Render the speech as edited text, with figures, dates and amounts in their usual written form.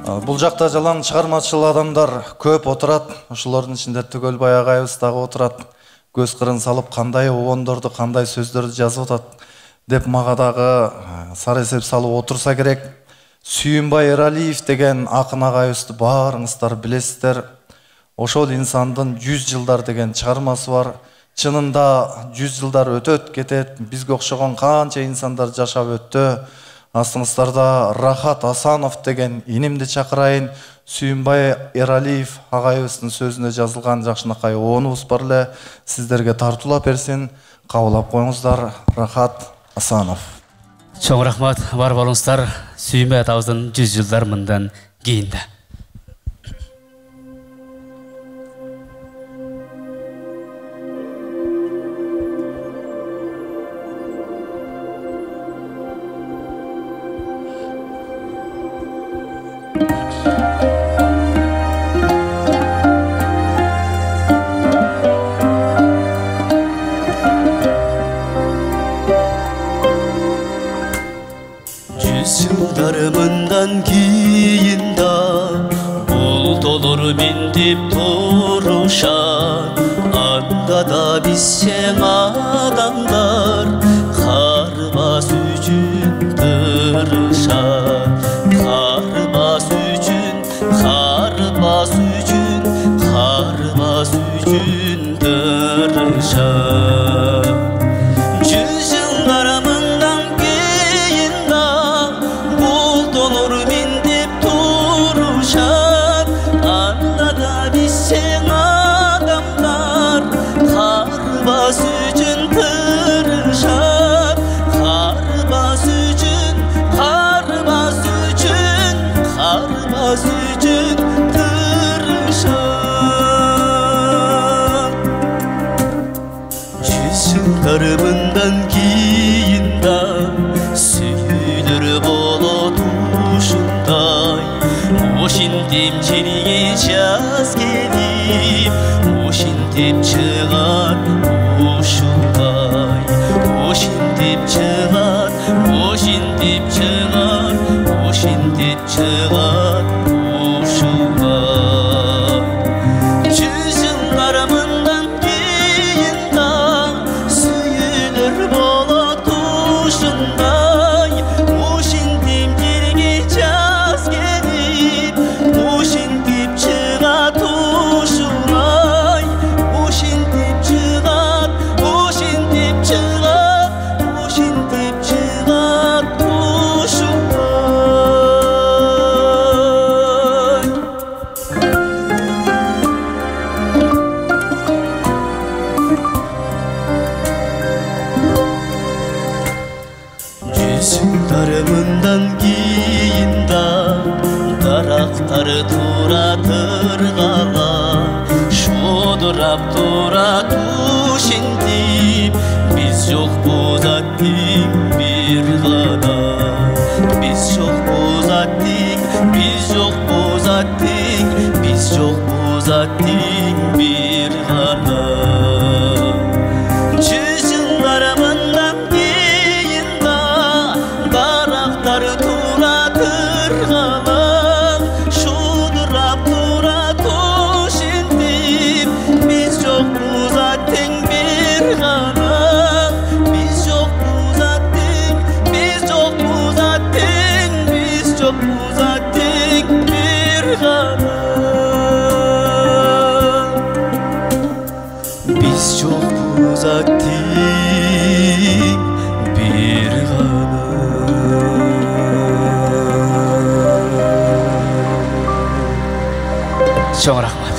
Бул жакта жалаң чыгармачыл адамдар көп отурат. Ошолордун ичинде Түгөлбай агайыбыз дагы отурат. Көз кырын салып кандай обондорду, кандай сөздөрдү жазып атат деп мага дагы сар эсеп салып отурса керек. Сүйүнбай Эралиев деген акын агайыбызды баарыңыздар билесиздер. Ошол инсандын 100 жылдар деген чыгармасы бар. Чынында 100 жылдар өтөт кетет. Бизге окшогон канча инсандар жашап өттү. Астыңыздарда Рахат Асанов деген инимди чакырайын. Сүйүнбай Эралиев агайыбыздын сөзүнө жазылган жакшынакай оонубуз бар эле. Сиздерге тартуулап берсин. Кабылап коюңуздар. Рахат Асанов. Чоң рахмат, бар болуңуздар. Сүйүнбай атабыздын 100 жылдар мындан кийинде. Жылдарымından кейін да бұлт olur мендеп тұрушар, анда да бізсең адамдар қарбас үшін тырышар, қарбас үшін, қарбас үшін, қарбас үшін тырышар. Қарбас үшін тырышар, қарбас үшін, қарбас үшін, қарбас үшін тырышар. 100 жылдарымından кейін да сүйілер болот ушундай. Ошентип жерге жаз келип, ошентип чыгар ушундай. Ошентип чыгар, ошентип чыгар, ошентип чыгар ушундай. 100 жылдарымından кейін да сүйүлөр болот ушундай. Ошентип жерге жаз келип, ошентип чыгат ушундай. Ошентип чыгат, ошентип чыгат, ошентип чыгат ушундай. Жылдарымından кейін да дарактар тура тыргала, шодурап тура ушентип. Биз жокпуз аттиң бир гана, биз жокпуз аттиң, биз жокпуз аттиң, биз жокпуз аттиң бир гана. 100 жылдарымından кейін да дарактар тура тыргала, шудурап тура ушентип. Биз жокпуз аттиң бир гана, биз жокпуз аттиң, биз жокпуз аттиң, биз жокпуз аттиң бир гана. Биз жокпуз аттиң бир гана. Чоң рахмат.